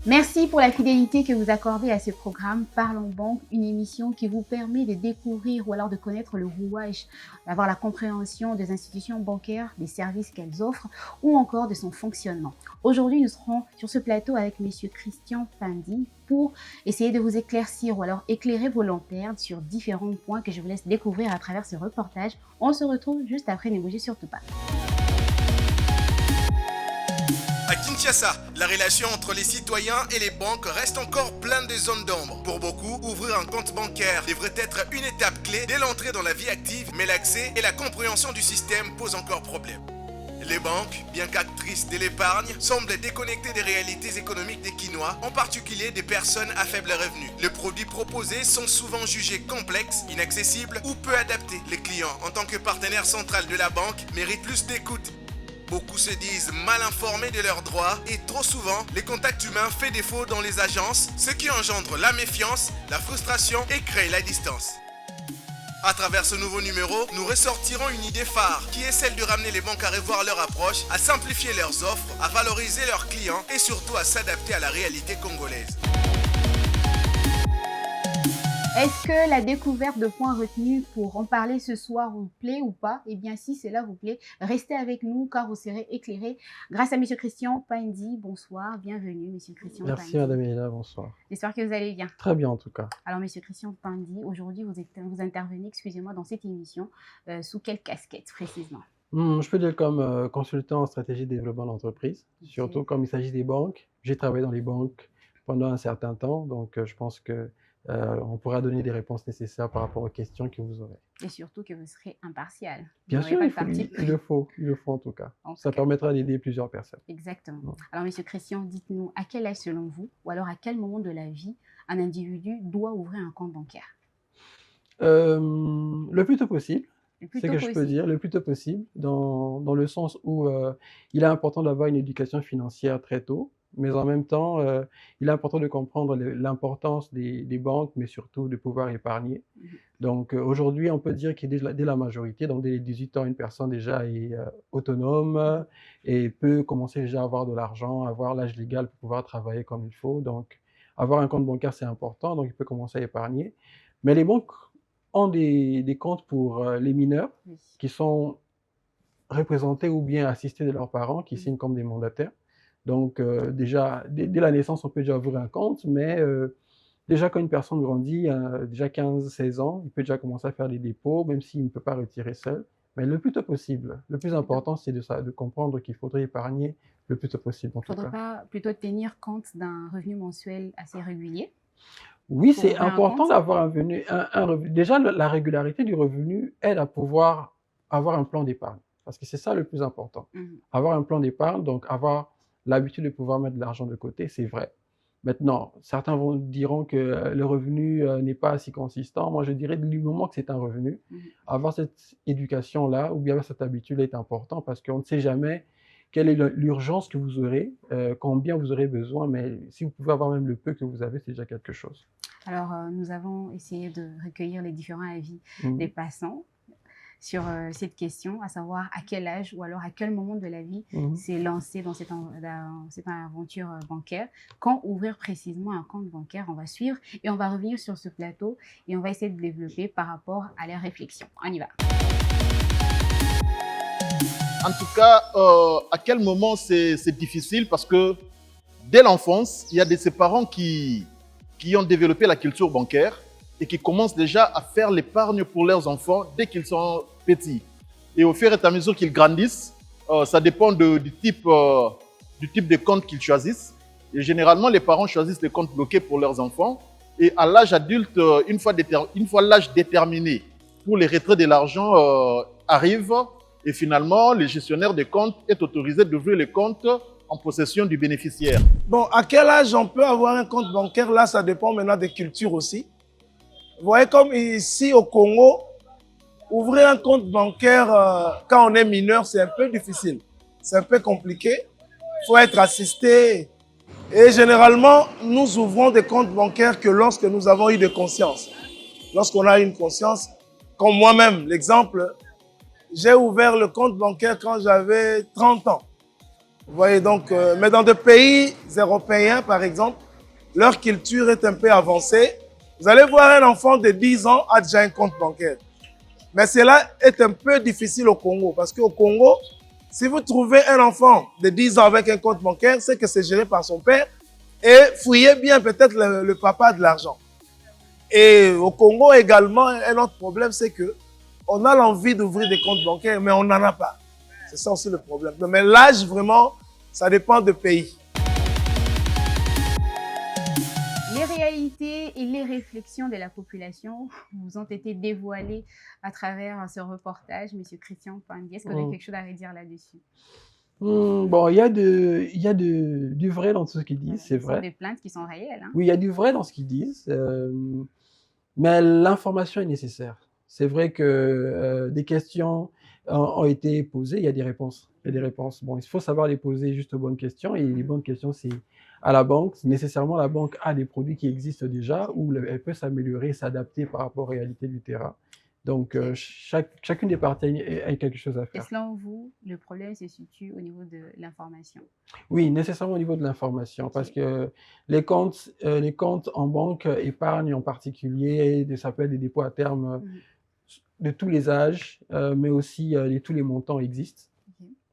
Merci pour la fidélité que vous accordez à ce programme Parlons Banque, une émission qui vous permet de découvrir ou alors de connaître le rouage, d'avoir la compréhension des institutions bancaires, des services qu'elles offrent ou encore de son fonctionnement. Aujourd'hui, nous serons sur ce plateau avec M. Christian Pindi pour essayer de vous éclaircir ou alors éclairer vos lanternes sur différents points que je vous laisse découvrir à travers ce reportage. On se retrouve juste après, ne bougez surtout pas. À Kinshasa, la relation entre les citoyens et les banques reste encore pleine de zones d'ombre. Pour beaucoup, ouvrir un compte bancaire devrait être une étape clé dès l'entrée dans la vie active, mais l'accès et la compréhension du système posent encore problème. Les banques, bien qu'actrices de l'épargne, semblent déconnectées des réalités économiques des Kinois, en particulier des personnes à faible revenu. Les produits proposés sont souvent jugés complexes, inaccessibles ou peu adaptés. Les clients, en tant que partenaire central de la banque, méritent plus d'écoute. Beaucoup se disent mal informés de leurs droits et trop souvent, les contacts humains font défaut dans les agences, ce qui engendre la méfiance, la frustration et crée la distance. À travers ce nouveau numéro, nous ressortirons une idée phare qui est celle de ramener les banques à revoir leur approche, à simplifier leurs offres, à valoriser leurs clients et surtout à s'adapter à la réalité congolaise. Est-ce que la découverte de points retenus pour en parler ce soir vous plaît ou pas? Eh bien, si cela vous plaît, restez avec nous car vous serez éclairés grâce à M. Christian Pindi. Bonsoir, bienvenue M. Christian Pindi. Merci Madame Ella, bonsoir. J'espère que vous allez bien. Très bien en tout cas. Alors M. Christian Pindi, aujourd'hui vous intervenez, excusez-moi, dans cette émission sous quelle casquette précisément? Je peux dire comme consultant en stratégie de développement d'entreprise, surtout comme il s'agit des banques. J'ai travaillé dans les banques pendant un certain temps, donc je pense que on pourra donner des réponses nécessaires par rapport aux questions que vous aurez. Et surtout que vous serez impartial. Bien sûr, il le faut en tout cas. Ça permettra d'aider plusieurs personnes. Exactement. Ouais. Alors, M. Christian, dites-nous, à quel âge selon vous, ou alors à quel moment de la vie, un individu doit ouvrir un compte bancaire? Le plus tôt possible. C'est que je peux dire, le plus tôt possible, dans le sens où il est important d'avoir une éducation financière très tôt, mais en même temps, il est important de comprendre l'importance des banques, mais surtout de pouvoir épargner. Donc aujourd'hui, on peut dire que dès la majorité, donc dès les 18 ans, une personne déjà est autonome et peut commencer déjà à avoir de l'argent, avoir l'âge légal pour pouvoir travailler comme il faut. Donc avoir un compte bancaire, c'est important, donc il peut commencer à épargner. Mais les banques ont des comptes pour les mineurs qui sont représentés ou bien assistés de leurs parents qui signent comme des mandataires. Donc déjà, dès la naissance, on peut déjà ouvrir un compte, mais déjà quand une personne grandit, déjà 15-16 ans, il peut déjà commencer à faire des dépôts, même s'il ne peut pas retirer seul. Mais le plus tôt possible. Le plus important, c'est de comprendre qu'il faudrait épargner le plus tôt possible. Il ne faudrait pas plutôt tenir compte d'un revenu mensuel assez régulier? Oui, c'est important d'avoir un revenu. Déjà, la régularité du revenu aide à pouvoir avoir un plan d'épargne. Parce que c'est ça le plus important. Avoir un plan d'épargne, donc avoir l'habitude de pouvoir mettre de l'argent de côté, c'est vrai. Maintenant, certains diront que le revenu n'est pas si consistant. Moi, je dirais du moment que c'est un revenu, avoir cette éducation-là ou bien avoir cette habitude est important parce qu'on ne sait jamais quelle est l'urgence que vous aurez, combien vous aurez besoin, mais si vous pouvez avoir même le peu que vous avez, c'est déjà quelque chose. Alors, nous avons essayé de recueillir les différents avis des passants sur cette question, à savoir à quel âge ou alors à quel moment de la vie s'est lancé dans cette aventure bancaire. Quand ouvrir précisément un compte bancaire, on va suivre et on va revenir sur ce plateau et on va essayer de développer par rapport à la réflexion. On y va. En tout cas, à quel moment c'est difficile parce que dès l'enfance, il y a de ces parents qui ont développé la culture bancaire et qui commencent déjà à faire l'épargne pour leurs enfants dès qu'ils sont petits. Et au fur et à mesure qu'ils grandissent, ça dépend du type de compte qu'ils choisissent. Et généralement, les parents choisissent des comptes bloqués pour leurs enfants. Et à l'âge adulte, une fois l'âge déterminé pour les retraits de l'argent arrive, et finalement, le gestionnaire des comptes est autorisé d'ouvrir les comptes en possession du bénéficiaire. Bon, à quel âge on peut avoir un compte bancaire? Là, ça dépend maintenant des cultures aussi. Vous voyez, comme ici au Congo, ouvrir un compte bancaire quand on est mineur, c'est un peu difficile. C'est un peu compliqué. Il faut être assisté. Et généralement, nous ouvrons des comptes bancaires que lorsque nous avons eu de conscience. Lorsqu'on a une conscience, comme moi-même, l'exemple, j'ai ouvert le compte bancaire quand j'avais 30 ans. Vous voyez, donc, mais dans des pays européens, par exemple, leur culture est un peu avancée. Vous allez voir un enfant de 10 ans a déjà un compte bancaire. Mais cela est un peu difficile au Congo, parce qu'au Congo, si vous trouvez un enfant de 10 ans avec un compte bancaire, c'est que c'est géré par son père, et fouillez bien peut-être le papa de l'argent. Et au Congo également, un autre problème, c'est que on a l'envie d'ouvrir des comptes bancaires, mais on n'en a pas. C'est ça aussi le problème. Mais l'âge, vraiment, ça dépend du pays. Les réalités et les réflexions de la population vous ont été dévoilées à travers ce reportage, M. Christian Pandie. Est-ce que vous avez quelque chose à redire là-dessus? Bon, il y a du vrai dans tout ce qu'ils disent, c'est vrai. Ce sont des plaintes qui sont réelles. Hein? Oui, il y a du vrai dans ce qu'ils disent, mais l'information est nécessaire. C'est vrai que des questions ont été posées, il y a des réponses. Il y a des réponses. Bon, il faut savoir les poser juste aux bonnes questions, et les bonnes questions, c'est à la banque. Nécessairement, la banque a des produits qui existent déjà, où elle peut s'améliorer, s'adapter par rapport aux réalités du terrain. Donc, chacune des parties a quelque chose à faire. Et selon vous, le problème se situe au niveau de l'information? Oui, nécessairement au niveau de l'information, parce que les comptes en banque, épargne en particulier, ça peut être des dépôts à terme de tous les âges, mais aussi tous les montants existent.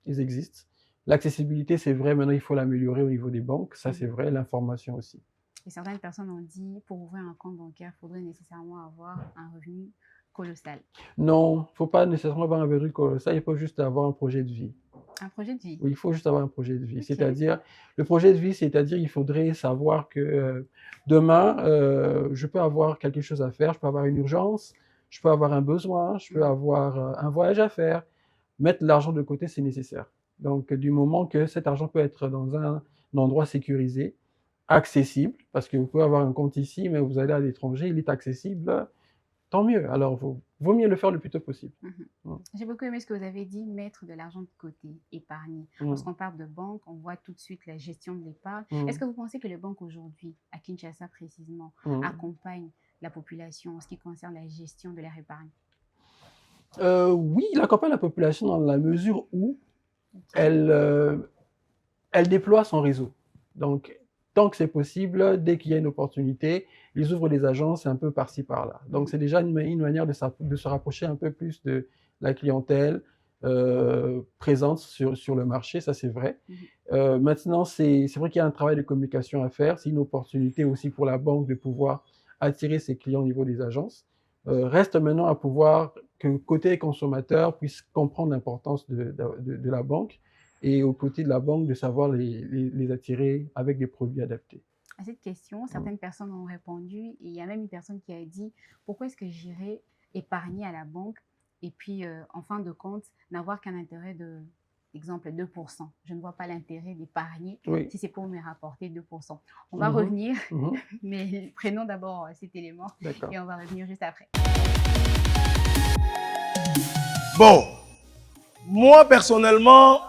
Ils existent. L'accessibilité, c'est vrai, maintenant il faut l'améliorer au niveau des banques, ça c'est vrai, l'information aussi. Et certaines personnes ont dit, pour ouvrir un compte bancaire, il faudrait nécessairement avoir un revenu colossal. Non, il ne faut pas nécessairement avoir un revenu colossal, il faut juste avoir un projet de vie. Un projet de vie? Oui, il faut juste avoir un projet de vie. Okay. C'est-à-dire, le projet de vie, c'est-à-dire il faudrait savoir que demain, je peux avoir quelque chose à faire, je peux avoir une urgence, je peux avoir un besoin, je peux avoir un voyage à faire. Mettre l'argent de côté, c'est nécessaire. Donc, du moment que cet argent peut être dans un endroit sécurisé, accessible, parce que vous pouvez avoir un compte ici, mais vous allez à l'étranger, il est accessible, tant mieux. Alors, vaut mieux le faire le plus tôt possible. J'ai beaucoup aimé ce que vous avez dit, mettre de l'argent de côté, épargner. Lorsqu'on parle de banque, on voit tout de suite la gestion de l'épargne. Est-ce que vous pensez que les banques aujourd'hui, à Kinshasa précisément, accompagnent la population en ce qui concerne la gestion de leur épargne? Oui, il accompagne la population dans la mesure où elle déploie son réseau. Donc, tant que c'est possible, dès qu'il y a une opportunité, ils ouvrent des agences un peu par-ci, par-là. Donc, c'est déjà une manière de se rapprocher un peu plus de la clientèle présente sur le marché, ça c'est vrai. Maintenant, c'est vrai qu'il y a un travail de communication à faire. C'est une opportunité aussi pour la banque de pouvoir attirer ses clients au niveau des agences. Reste maintenant à pouvoir que côté consommateur puisse comprendre l'importance de la banque, et aux côtés de la banque de savoir les attirer avec des produits adaptés. À cette question, certaines personnes ont répondu, et il y a même une personne qui a dit « Pourquoi est-ce que j'irai épargner à la banque et puis en fin de compte n'avoir qu'un intérêt de, exemple, 2%. Je ne vois pas l'intérêt d'épargner si c'est pour me rapporter 2%. On va revenir, mais prenons d'abord cet élément et on va revenir juste après. Bon, moi personnellement,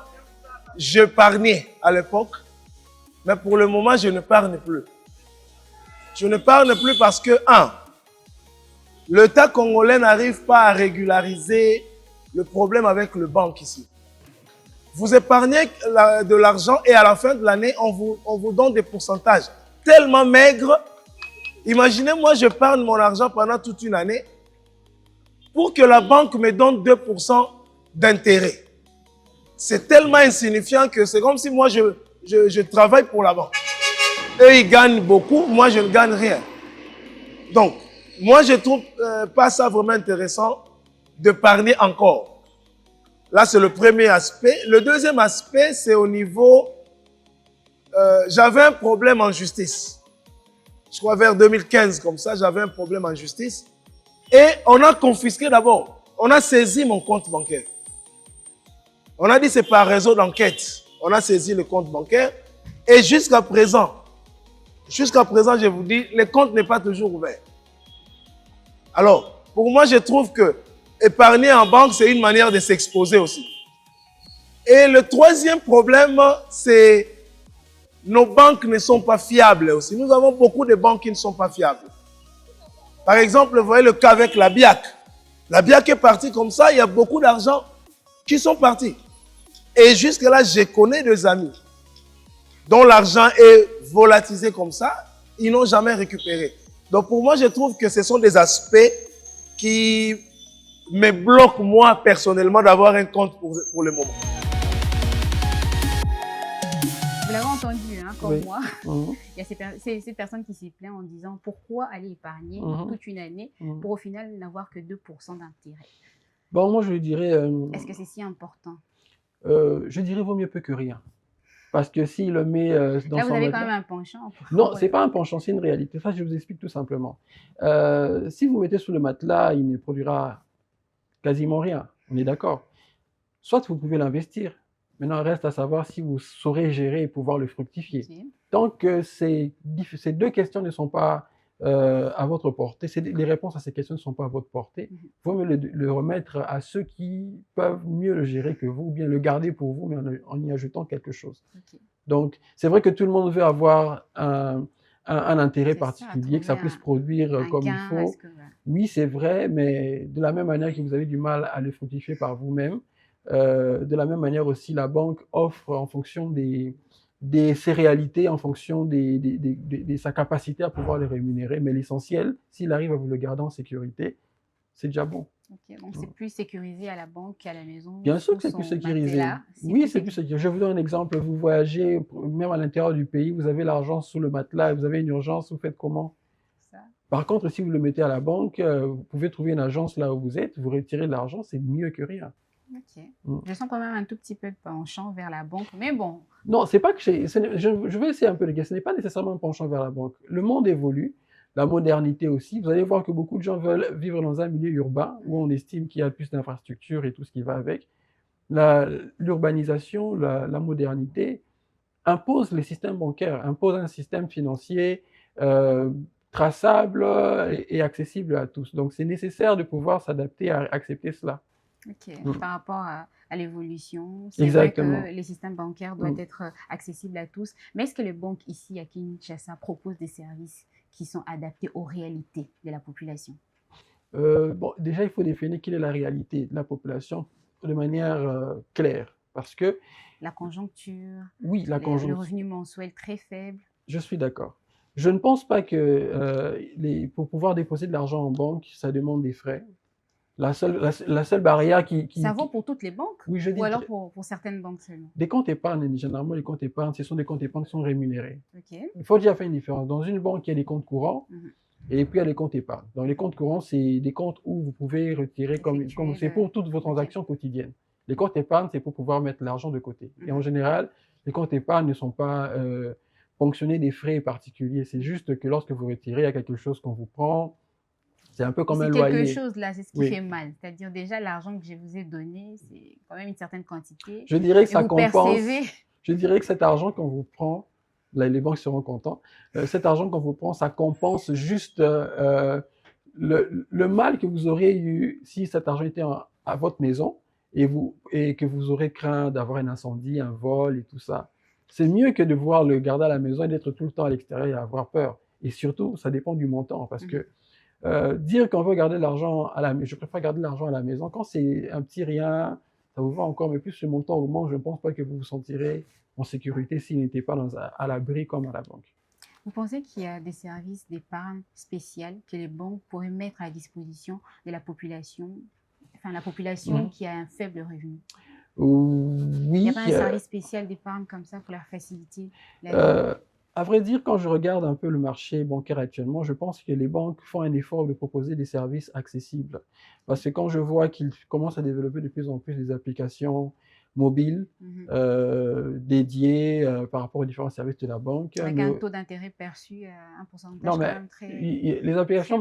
j'épargnais à l'époque, mais pour le moment, je n'épargne plus. Je n'épargne plus parce que, l'État congolais n'arrive pas à régulariser le problème avec le banque ici. Vous épargnez de l'argent et à la fin de l'année, on vous donne des pourcentages tellement maigres. Imaginez, moi, j'épargne mon argent pendant toute une année pour que la banque me donne 2% d'intérêt. C'est tellement insignifiant que c'est comme si moi, je travaille pour la banque. Eux, ils gagnent beaucoup, moi, je ne gagne rien. Donc, moi, je ne trouve pas ça vraiment intéressant d'épargner encore. Là, c'est le premier aspect. Le deuxième aspect, c'est au niveau... j'avais un problème en justice. Je crois vers 2015, comme ça, j'avais un problème en justice. Et on a confisqué d'abord. On a saisi mon compte bancaire. On a dit c'est par réseau d'enquête. On a saisi le compte bancaire. Et jusqu'à présent, je vous dis, le compte n'est pas toujours ouvert. Alors, pour moi, je trouve que épargner en banque, c'est une manière de s'exposer aussi. Et le troisième problème, c'est nos banques ne sont pas fiables aussi. Nous avons beaucoup de banques qui ne sont pas fiables. Par exemple, vous voyez le cas avec la BIAC. La BIAC est partie comme ça, il y a beaucoup d'argent qui sont partis. Et jusque-là, je connais des amis dont l'argent est volatilisé comme ça, ils n'ont jamais récupéré. Donc pour moi, je trouve que ce sont des aspects qui me bloquent moi personnellement d'avoir un compte pour le moment. Vous l'avez entendu, hein, comme Oui. moi. Il y a ces personnes qui s'y plaignent en disant pourquoi aller épargner toute une année pour au final n'avoir que 2% d'intérêt. Bon, moi, je dirais... Est-ce que c'est si important? Je dirais vaut mieux peu que rien. Parce que s'il le met dans là, son vous avez matelas... quand même un penchant. Non, c'est pas un penchant, c'est une réalité. Ça, je vous explique tout simplement. Si vous mettez sous le matelas, il ne produira quasiment rien. On est d'accord. Soit vous pouvez l'investir. Maintenant, il reste à savoir si vous saurez gérer et pouvoir le fructifier. Oui. Tant que ces deux questions ne sont pas à votre portée, les réponses à ces questions ne sont pas à votre portée, il vaut mieux le remettre à ceux qui peuvent mieux le gérer que vous, ou bien le garder pour vous, mais en y ajoutant quelque chose. Okay. Donc, c'est vrai que tout le monde veut avoir un intérêt particulier, que ça puisse produire comme il faut. Oui, c'est vrai, mais de la même manière que vous avez du mal à le fructifier par vous-même, de la même manière aussi, la banque offre en fonction ses réalités, en fonction de sa capacité à pouvoir les rémunérer. Mais l'essentiel, s'il arrive à vous le garder en sécurité, c'est déjà bon. Okay, donc c'est plus sécurisé à la banque qu'à la maison. Bien sûr que c'est plus sécurisé. Oui, c'est plus sécurisé. Je vous donne un exemple. Vous voyagez, même à l'intérieur du pays, vous avez l'argent sous le matelas, vous avez une urgence, vous faites comment? Ça. Par contre, si vous le mettez à la banque, vous pouvez trouver une agence là où vous êtes, vous retirez de l'argent, c'est mieux que rien. Ok. Je sens quand même un tout petit peu de penchant vers la banque, mais bon. Non, c'est pas que je vais essayer un peu de guetter. Ce n'est pas nécessairement un penchant vers la banque. Le monde évolue, la modernité aussi. Vous allez voir que beaucoup de gens veulent vivre dans un milieu urbain où on estime qu'il y a plus d'infrastructures et tout ce qui va avec. L'urbanisation, la modernité impose les systèmes bancaires, impose un système financier traçable et accessible à tous. Donc, c'est nécessaire de pouvoir s'adapter à accepter cela. Ok, par rapport à l'évolution, c'est vrai que les systèmes bancaires doivent être accessibles à tous. Mais est-ce que les banques ici à Kinshasa proposent des services qui sont adaptés aux réalités de la population? Bon, déjà, il faut définir quelle est la réalité de la population de manière claire. Parce que... La conjoncture, oui, la conjoncture. Le revenu mensuel très faible. Je suis d'accord. Je ne pense pas que pour pouvoir déposer de l'argent en banque, ça demande des frais. La seule barrière qui... Ça vaut pour toutes les banques? Oui, je dis. Ou alors pour certaines banques seulement? Des comptes épargne, généralement, les comptes épargne, ce sont des comptes épargne qui sont rémunérés. Okay. Il faut déjà faire une différence. Dans une banque, il y a des comptes courants et puis il y a les comptes épargne. Dans les comptes courants, c'est des comptes où vous pouvez retirer comme c'est pour toutes vos transactions quotidiennes. Les comptes épargne, c'est pour pouvoir mettre l'argent de côté. Et en général, les comptes épargne ne sont pas ponctionnés des frais particuliers. C'est juste que lorsque vous retirez, il y a quelque chose qu'on vous prend. C'est un peu comme un loyer. C'est quelque chose là, c'est ce qui fait mal. C'est-à-dire déjà l'argent que je vous ai donné, c'est quand même une certaine quantité. Je dirais que ça compense. Percevez... Je dirais que cet argent qu'on vous prend, là les banques seront contents, cet argent qu'on vous prend, ça compense juste le mal que vous aurez eu si cet argent était à votre maison et que vous aurez craint d'avoir un incendie, un vol et tout ça. C'est mieux que de pouvoir le garder à la maison et d'être tout le temps à l'extérieur et avoir peur. Et surtout, ça dépend du montant parce que dire qu'on veut garder l'argent je préfère garder l'argent à la maison. Quand c'est un petit rien, ça vous va encore, mais plus le montant augmente, je ne pense pas que vous vous sentirez en sécurité s'il n'était pas à l'abri comme à la banque. Vous pensez qu'il y a des services d'épargne spécial que les banques pourraient mettre à la disposition de la population, enfin la population qui a un faible revenu? Oui. Il n'y a pas un service spécial d'épargne comme ça pour leur faciliter la vie? À vrai dire, quand je regarde un peu le marché bancaire actuellement, je pense que les banques font un effort de proposer des services accessibles. Parce que quand je vois qu'ils commencent à développer de plus en plus des applications mobiles dédiées par rapport aux différents services de la banque. Avec un taux d'intérêt perçu à un pourcentage quand même très... Les applications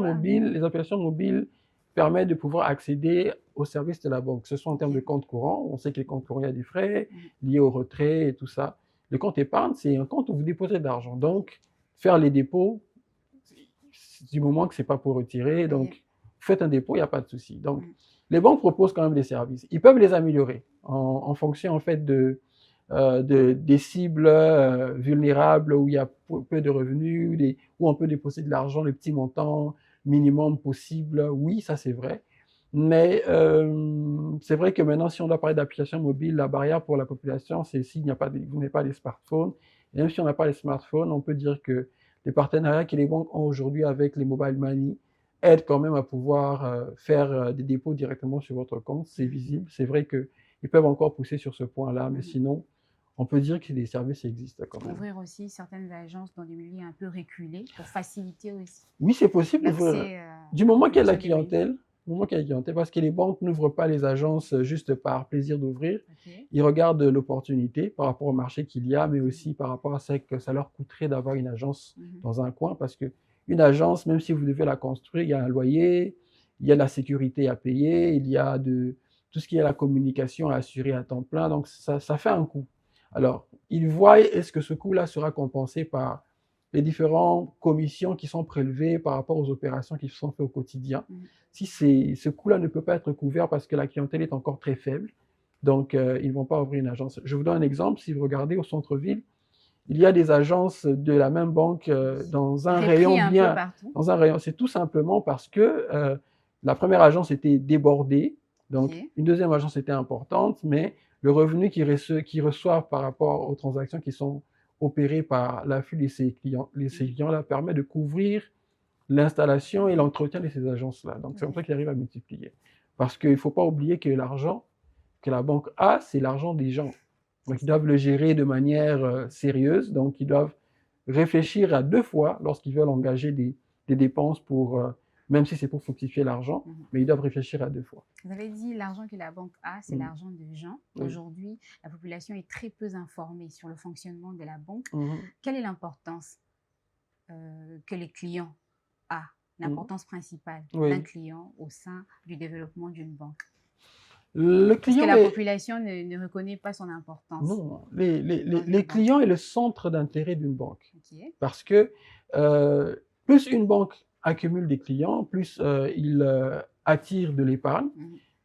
mobiles permettent de pouvoir accéder aux services de la banque, que ce soit en termes de compte courant. On sait que les comptes courants, il y a des frais liés au retrait et tout ça. Le compte épargne, c'est un compte où vous déposez de l'argent. Donc, faire les dépôts, du moment que ce n'est pas pour retirer, donc vous faites un dépôt, il n'y a pas de souci. Donc, les banques proposent quand même des services. Ils peuvent les améliorer en fonction, en fait, des cibles vulnérables où il y a peu de revenus, où on peut déposer de l'argent, le petit montant minimum possible. Oui, ça c'est vrai. Mais c'est vrai que maintenant, si on doit parler d'applications mobiles, la barrière pour la population, c'est s'il n'y a pas vous n'avez pas les smartphones. Et même si on n'a pas les smartphones, on peut dire que les partenariats que les banques ont aujourd'hui avec les mobile money aident quand même à pouvoir faire des dépôts directement sur votre compte. C'est visible. C'est vrai qu'ils peuvent encore pousser sur ce point-là, mais sinon, on peut dire que des services existent quand même. Ouvrir aussi certaines agences dans des milieux un peu reculés pour faciliter aussi. Oui, c'est possible d'ouvrir. Du moment qu'il y a de la clientèle, parce que les banques n'ouvrent pas les agences juste par plaisir d'ouvrir. Ils regardent l'opportunité par rapport au marché qu'il y a, mais aussi par rapport à ce que ça leur coûterait d'avoir une agence dans un coin, parce qu'une agence, même si vous devez la construire, il y a un loyer, il y a de la sécurité à payer, il y a tout ce qui est la communication à assurer à temps plein, donc ça fait un coût. Alors, ils voient est-ce que ce coût-là sera compensé par les différentes commissions qui sont prélevées par rapport aux opérations qui sont faites au quotidien. Si ce coût-là ne peut pas être couvert parce que la clientèle est encore très faible, donc ils ne vont pas ouvrir une agence. Je vous donne un exemple. Si vous regardez au centre-ville, il y a des agences de la même banque dans un rayon bien. Dans un rayon. C'est tout simplement parce que la première agence était débordée, donc une deuxième agence était importante, mais le revenu qu'ils reçoivent par rapport aux transactions qui sont opérées par l'afflux de ces clients-là permet de couvrir l'installation et l'entretien de ces agences-là. Donc, c'est comme ça qu'ils arrivent à multiplier. Parce qu'il ne faut pas oublier que l'argent que la banque a, c'est l'argent des gens. Donc, ils doivent le gérer de manière sérieuse. Donc, ils doivent réfléchir à 2 fois lorsqu'ils veulent engager des dépenses pour, même si c'est pour fructifier l'argent, mais ils doivent réfléchir à 2 fois. Vous avez dit l'argent que la banque a, c'est l'argent des gens. Aujourd'hui, la population est très peu informée sur le fonctionnement de la banque. Quelle est l'importance que les clients ont, l'importance principale d'un client au sein du développement d'une banque? Le client parce que la population ne reconnaît pas son importance. Non, les clients est le centre d'intérêt d'une banque. Parce que plus une banque accumule des clients, plus il attire de l'épargne.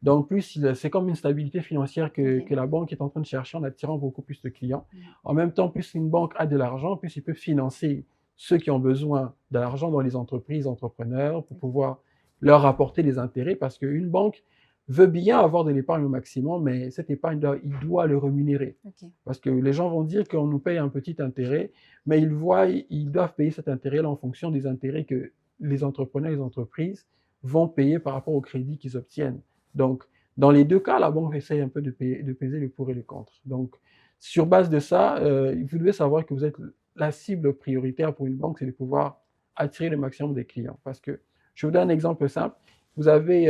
Donc, plus c'est comme une stabilité financière que la banque est en train de chercher en attirant beaucoup plus de clients. En même temps, plus une banque a de l'argent, plus il peut financer ceux qui ont besoin d'argent dans les entreprises, entrepreneurs, pour pouvoir leur apporter des intérêts. Parce qu'une banque veut bien avoir de l'épargne au maximum, mais cette épargne, il doit le rémunérer. Parce que les gens vont dire qu'on nous paye un petit intérêt, mais ils doivent payer cet intérêt-là en fonction des intérêts que les entrepreneurs et les entreprises vont payer par rapport au crédit qu'ils obtiennent. Donc, dans les 2 cas, la banque essaye un peu de peser les pour et les contre. Donc, sur base de ça, vous devez savoir que vous êtes la cible prioritaire pour une banque, c'est de pouvoir attirer le maximum des clients. Parce que, je vous donne un exemple simple. Vous avez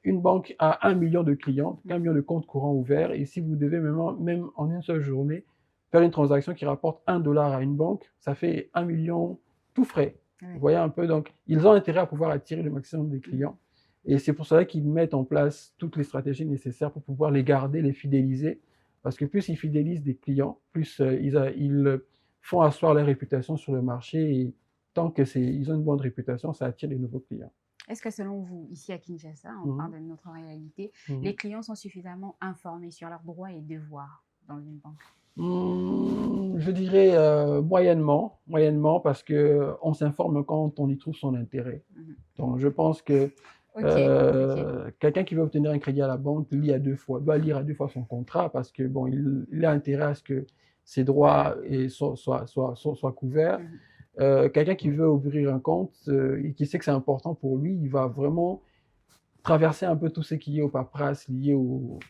une banque à 1 million de clients, 1 million de comptes courants ouverts, et si vous devez même en une seule journée faire une transaction qui rapporte $1 à une banque, ça fait 1 million tout frais. Vous voyez un peu, donc ils ont intérêt à pouvoir attirer le maximum des clients. Et c'est pour cela qu'ils mettent en place toutes les stratégies nécessaires pour pouvoir les garder, les fidéliser. Parce que plus ils fidélisent des clients, plus ils font asseoir leur réputation sur le marché. Et tant qu'ils ont une bonne réputation, ça attire des nouveaux clients. Est-ce que selon vous, ici à Kinshasa, on parle de notre réalité, les clients sont suffisamment informés sur leurs droits et devoirs dans une banque? Je dirais moyennement, parce qu'on s'informe quand on y trouve son intérêt. Donc, je pense que quelqu'un qui veut obtenir un crédit à la banque doit lire à 2 fois son contrat parce que bon, il a intérêt à ce que ses droits soient couverts. Quelqu'un qui veut ouvrir un compte et qui sait que c'est important pour lui, il va vraiment traverser un peu tout ce qui est aux paperasses liées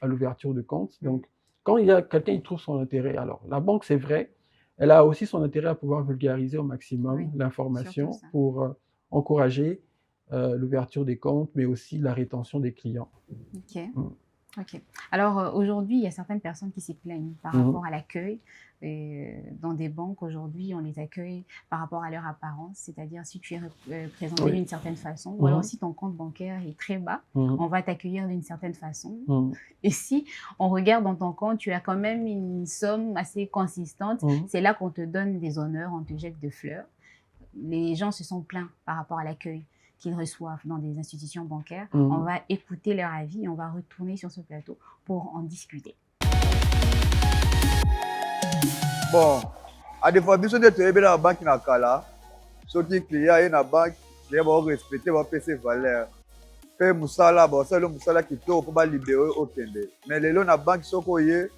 à l'ouverture de compte. Donc, quand il y a quelqu'un qui trouve son intérêt, alors la banque, c'est vrai, elle a aussi son intérêt à pouvoir vulgariser au maximum l'information pour encourager l'ouverture des comptes, mais aussi la rétention des clients. Ok. Alors aujourd'hui, il y a certaines personnes qui s'y plaignent par rapport à l'accueil. Dans des banques, aujourd'hui, on les accueille par rapport à leur apparence, c'est-à-dire si tu es présenté d'une certaine façon, ou alors si ton compte bancaire est très bas, on va t'accueillir d'une certaine façon. Et si on regarde dans ton compte, tu as quand même une somme assez consistante, c'est là qu'on te donne des honneurs, on te jette des fleurs. Les gens se sont plaints par rapport à l'accueil qu'ils reçoivent dans des institutions bancaires. On va écouter leur avis et on va retourner sur ce plateau pour en discuter. Bon, à des fois, si on est dans la banque, ceux qui clients dans la banque, les vont respecter, vont payer ses valeurs. Pe musala ba ça le musala kitoko po ba libérer au kende. Mais lelo na banque soko ye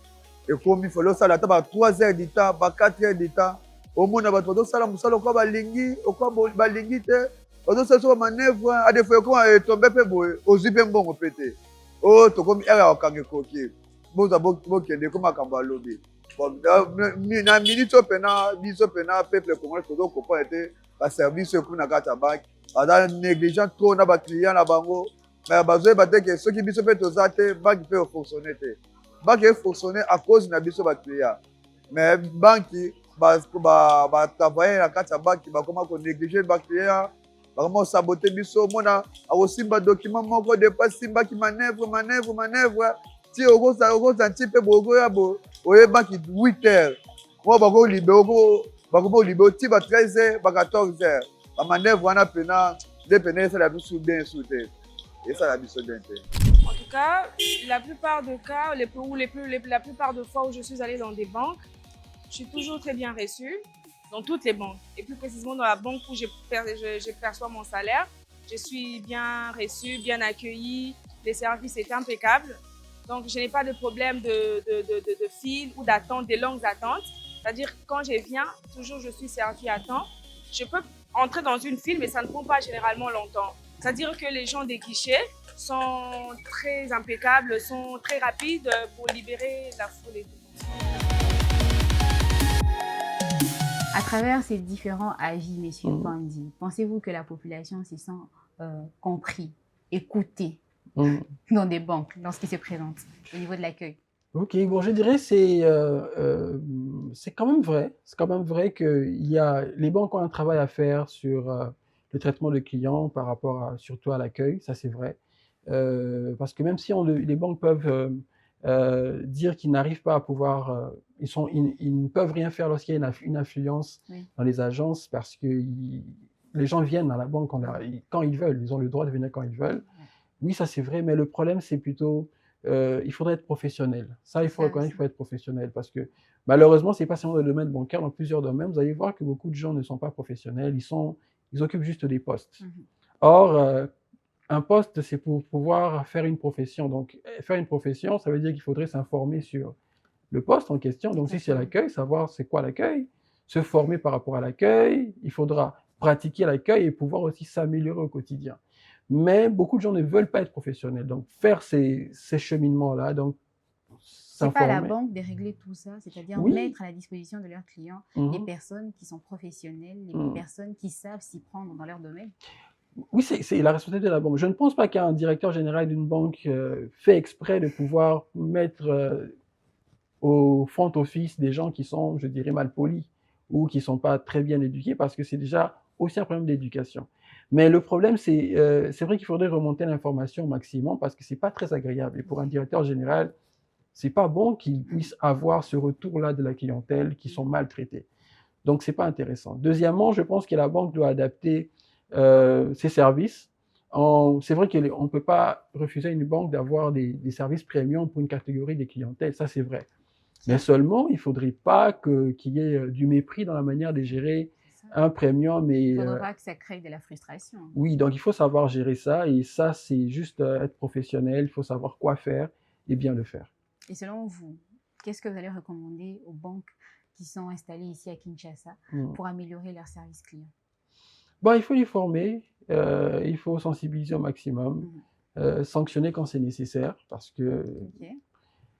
et comme il faut le sala ta ba 3 heures du temps, ba 4 heures du temps. Au moins na ba to sala musala ko ba lingi, o ko ba lingi te. O ça so manœuvre a des fois ko tomber pe boy, o zipe mbongo pété. Oh to comme era o kange koki. Boza bo kende ko makamba lobi. Bon na minute pena, biso pena peuple congolais to ko pas été ba service ko na kata banque. Ada négligent trop na ba client na bango mais bazoe bate que ceux qui biso pe tozate banque peut fonctionner te banque fonctionner à cause na biso ba client mais banque ba travailler na kati ya banque ba comment ko négliger ba client ba comment saboter biso mona a simba document moko de pas simba qui manœuvre ti ogo santi pe bogo ya bo oye banque 8 heures mo ba ko libérer ti ba 13 heures ba 14 heures. La manœuvre, on a dépendé, ça la plus soudain, et ça la plus soudain. En tout cas, la plupart des cas, la plupart de fois où je suis allée dans des banques, je suis toujours très bien reçue, dans toutes les banques. Et plus précisément dans la banque où je perçois mon salaire, je suis bien reçue, bien accueillie, les services étaient impeccables. Donc, je n'ai pas de problème de fil ou d'attente, des longues attentes. C'est-à-dire, quand je viens, toujours je suis servie à temps. Je peux entrer dans une file, mais ça ne prend pas généralement longtemps. C'est-à-dire que les gens des guichets sont très impeccables, sont très rapides pour libérer la foule et tout. À travers ces différents avis, Monsieur Pandi, pensez-vous que la population se sent compris, écouté dans des banques lorsqu'ils se présentent au niveau de l'accueil? Ok, bon, je dirais c'est quand même vrai. C'est quand même vrai que les banques ont un travail à faire sur le traitement de clients par rapport surtout à l'accueil, ça c'est vrai. Parce que même si les banques peuvent dire qu'ils n'arrivent pas à pouvoir, ils ne peuvent rien faire lorsqu'il y a une influence dans les agences parce que les gens viennent à la banque quand ils veulent, ils ont le droit de venir quand ils veulent. Oui, ça c'est vrai, mais le problème c'est plutôt il faudrait être professionnel. Ça, il faut reconnaître qu'il faut être professionnel parce que malheureusement, c'est pas seulement dans le domaine bancaire, dans plusieurs domaines, vous allez voir que beaucoup de gens ne sont pas professionnels, ils occupent juste des postes. Or, un poste, c'est pour pouvoir faire une profession. Donc, faire une profession, ça veut dire qu'il faudrait s'informer sur le poste en question. Donc, si c'est l'accueil, savoir c'est quoi l'accueil, se former par rapport à l'accueil, il faudra pratiquer l'accueil et pouvoir aussi s'améliorer au quotidien. Mais beaucoup de gens ne veulent pas être professionnels. Donc, faire ces cheminements-là, donc c'est pas à la banque de régler tout ça, c'est-à-dire mettre à la disposition de leurs clients des personnes qui sont professionnelles, des personnes qui savent s'y prendre dans leur domaine. Oui, c'est la responsabilité de la banque. Je ne pense pas qu'un directeur général d'une banque fait exprès de pouvoir mettre au front office des gens qui sont, je dirais, mal polis ou qui ne sont pas très bien éduqués parce que c'est déjà aussi un problème d'éducation. Mais le problème, c'est vrai qu'il faudrait remonter l'information au maximum parce que c'est pas très agréable. Et pour un directeur général, c'est pas bon qu'il puisse avoir ce retour-là de la clientèle qui sont maltraités. Donc, c'est pas intéressant. Deuxièmement, je pense que la banque doit adapter ses services. C'est vrai qu'on ne peut pas refuser à une banque d'avoir des services premium pour une catégorie de clientèle. Ça, c'est vrai. Mais seulement, il faudrait pas qu'il y ait du mépris dans la manière de gérer un premium. Il ne faudra pas que ça crée de la frustration. Oui, donc il faut savoir gérer ça. Et ça, c'est juste être professionnel. Il faut savoir quoi faire et bien le faire. Et selon vous, qu'est-ce que vous allez recommander aux banques qui sont installées ici à Kinshasa pour améliorer leur service client? Bon, il faut les former, il faut sensibiliser au maximum, sanctionner quand c'est nécessaire parce que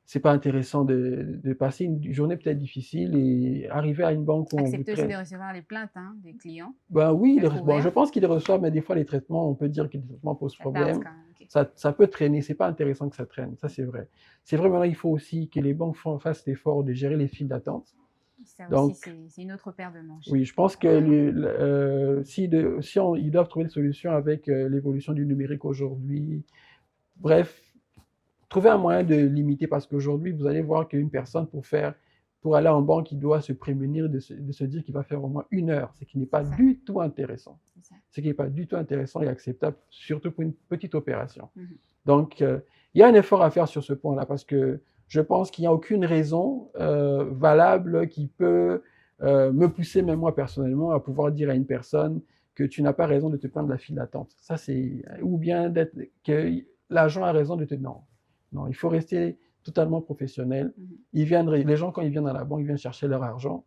c'est pas intéressant de passer une journée peut-être difficile et arriver à une banque où on vous traite. Accepter aussi de recevoir les plaintes des clients. Ben oui, je pense qu'ils les reçoivent, mais des fois les traitements, on peut dire que les traitements posent problème. Ça peut traîner, c'est pas intéressant que ça traîne, ça c'est vrai. C'est vrai, maintenant il faut aussi que les banques fassent l'effort de gérer les files d'attente. Ça donc, aussi, c'est une autre paire de manches. Oui, je pense que ils doivent trouver des solutions avec l'évolution du numérique aujourd'hui. Bref, trouver un moyen de limiter, parce qu'aujourd'hui, vous allez voir qu'une personne, pour aller en banque, il doit se prémunir de se dire qu'il va faire au moins 1 heure, ce qui n'est pas du tout intéressant. Ce qui n'est pas du tout intéressant et acceptable, surtout pour une petite opération. Donc, il y a un effort à faire sur ce point-là, parce que je pense qu'il n'y a aucune raison valable qui peut me pousser, même moi personnellement, à pouvoir dire à une personne que tu n'as pas raison de te plaindre de la file d'attente. Ça, ou bien que l'agent a raison de te... Non, non, il faut rester totalement professionnel. Les gens, quand ils viennent à la banque, ils viennent chercher leur argent,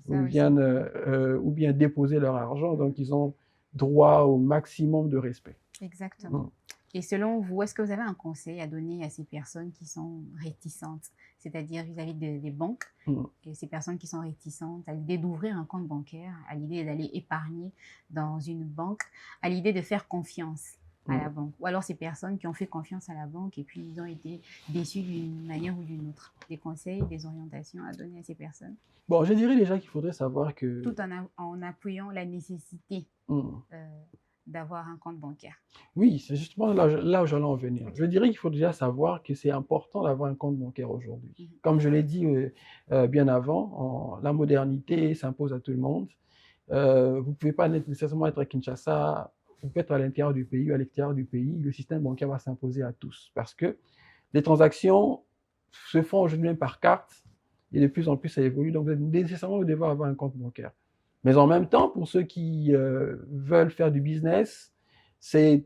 ou bien déposer leur argent, donc ils ont droit au maximum de respect. Exactement. Et selon vous, est-ce que vous avez un conseil à donner à ces personnes qui sont réticentes, c'est-à-dire vis-à-vis des banques, et ces personnes qui sont réticentes à l'idée d'ouvrir un compte bancaire, à l'idée d'aller épargner dans une banque, à l'idée de faire confiance à la banque, ou alors ces personnes qui ont fait confiance à la banque et puis ils ont été déçus d'une manière ou d'une autre? Des conseils, des orientations à donner à ces personnes? Bon, je dirais déjà qu'il faudrait savoir que... Tout en appuyant la nécessité d'avoir un compte bancaire. Oui, c'est justement là où j'allais en venir. Je dirais qu'il faut déjà savoir que c'est important d'avoir un compte bancaire aujourd'hui. Comme je l'ai dit bien avant, la modernité s'impose à tout le monde. Vous ne pouvez pas nécessairement être à Kinshasa, vous pouvez être à l'intérieur du pays ou à l'extérieur du pays, le système bancaire va s'imposer à tous. Parce que les transactions se font aujourd'hui même par carte et de plus en plus ça évolue. Donc nécessairement, vous devez avoir un compte bancaire. Mais en même temps, pour ceux qui veulent faire du business, c'est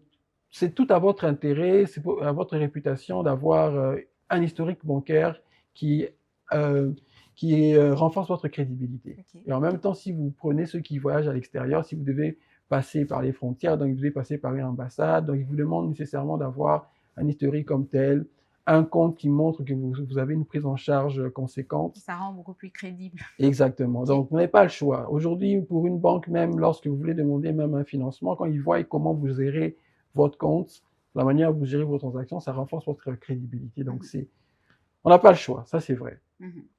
tout à votre intérêt, c'est à votre réputation d'avoir un historique bancaire qui renforce votre crédibilité. Et en même temps, si vous prenez ceux qui voyagent à l'extérieur, si vous devez passer par les frontières, donc vous devez passer par une ambassade, donc ils vous demandent nécessairement d'avoir un historique comme tel, un compte qui montre que vous avez une prise en charge conséquente. Ça rend beaucoup plus crédible. Exactement. Donc, vous n'avez pas le choix. Aujourd'hui, pour une banque, même lorsque vous voulez demander même un financement, quand ils voient comment vous gérez votre compte, la manière dont vous gérez vos transactions, ça renforce votre crédibilité. Donc, on n'a pas le choix. Ça, c'est vrai.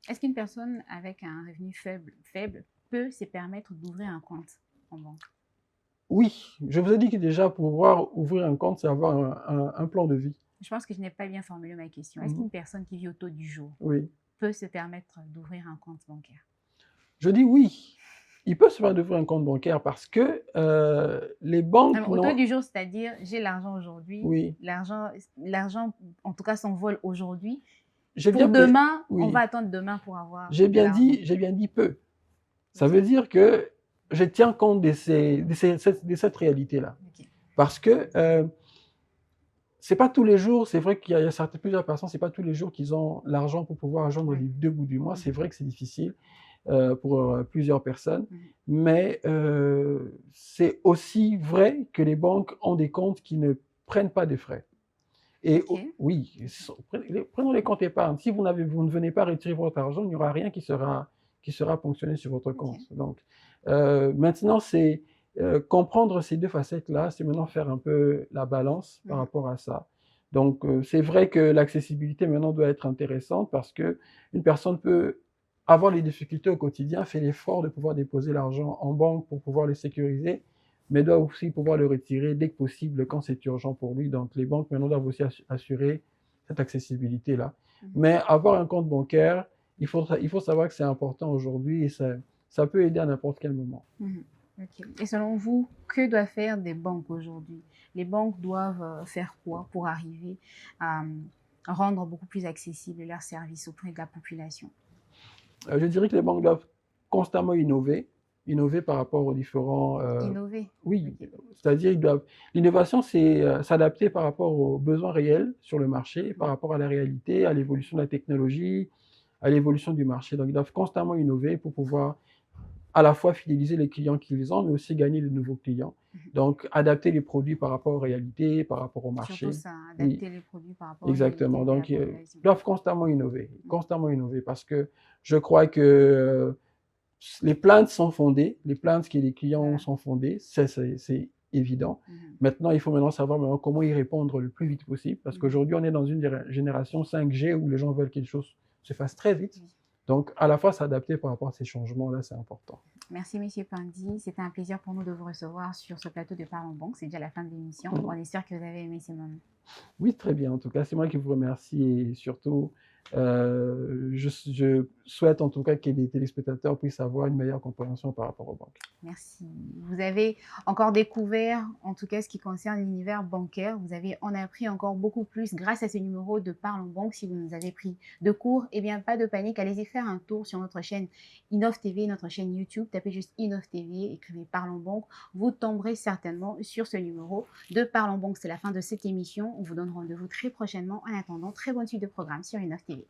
Est-ce qu'une personne avec un revenu faible peut se permettre d'ouvrir un compte en banque? Oui. Je vous ai dit que déjà, pour pouvoir ouvrir un compte, c'est avoir un plan de vie. Je pense que je n'ai pas bien formulé ma question. Est-ce qu'une personne qui vit au taux du jour peut se permettre d'ouvrir un compte bancaire? Je dis oui. Il peut se permettre d'ouvrir un compte bancaire parce que les banques... Au taux du jour, c'est-à-dire j'ai l'argent aujourd'hui, l'argent en tout cas s'envole aujourd'hui. Pour demain, on va attendre demain pour avoir... J'ai bien dit peu. Ça veut dire que je tiens compte de cette réalité-là. Parce que c'est pas tous les jours, c'est vrai qu'il y a plusieurs personnes, c'est pas tous les jours qu'ils ont l'argent pour pouvoir rejoindre les 2 bouts du mois. C'est vrai que c'est difficile pour plusieurs personnes, mais c'est aussi vrai que les banques ont des comptes qui ne prennent pas de frais. Et oui, prenons les comptes épargne. Si vous ne venez pas retirer votre argent, il n'y aura rien qui sera ponctionné sur votre compte. Donc, maintenant, c'est comprendre ces deux facettes-là, c'est maintenant faire un peu la balance par rapport à ça. Donc, c'est vrai que l'accessibilité maintenant doit être intéressante parce que une personne peut avoir les difficultés au quotidien, fait l'effort de pouvoir déposer l'argent en banque pour pouvoir le sécuriser, mais doit aussi pouvoir le retirer dès que possible quand c'est urgent pour lui. Donc, les banques maintenant doivent aussi assurer cette accessibilité-là. Mais avoir un compte bancaire, il faut savoir que c'est important aujourd'hui et ça peut aider à n'importe quel moment. Et selon vous, que doivent faire des banques aujourd'hui? Les banques doivent faire quoi pour arriver à rendre beaucoup plus accessibles leurs services auprès de la population? Je dirais que les banques doivent constamment innover par rapport aux différents... Innover? Oui, c'est-à-dire l'innovation, c'est s'adapter par rapport aux besoins réels sur le marché, par rapport à la réalité, à l'évolution de la technologie, à l'évolution du marché. Donc, ils doivent constamment innover pour pouvoir à la fois fidéliser les clients qu'ils ont, mais aussi gagner de nouveaux clients. Donc, adapter les produits par rapport aux réalités, par rapport au marché. Surtout ça, adapter les produits par rapport Exactement. aux réalités. Donc, ils doivent constamment innover parce que je crois que les plaintes sont fondées, les plaintes que les clients sont fondées, c'est évident. Maintenant, il faut savoir comment y répondre le plus vite possible, parce qu'aujourd'hui, on est dans une génération 5G où les gens veulent que les choses se fassent très vite. Donc, à la fois s'adapter par rapport à ces changements-là, c'est important. Merci, M. Pandi. C'était un plaisir pour nous de vous recevoir sur ce plateau de Parlons Banque. C'est déjà la fin de l'émission. On espère que vous avez aimé ces moments. Oui, très bien. En tout cas, c'est moi qui vous remercie et surtout, souhaite en tout cas que les téléspectateurs puissent avoir une meilleure compréhension par rapport aux banques. Merci. Vous avez encore découvert, en tout cas ce qui concerne l'univers bancaire, vous avez en appris encore beaucoup plus grâce à ce numéro de Parlons Banque. Si vous nous avez pris de court, eh bien pas de panique, allez-y faire un tour sur notre chaîne Innov TV, notre chaîne YouTube, tapez juste Innov TV, écrivez Parlons Banque, vous tomberez certainement sur ce numéro de Parlons Banque. C'est la fin de cette émission, on vous donne rendez-vous très prochainement. En attendant, très bonne suite de programme sur Innov TV.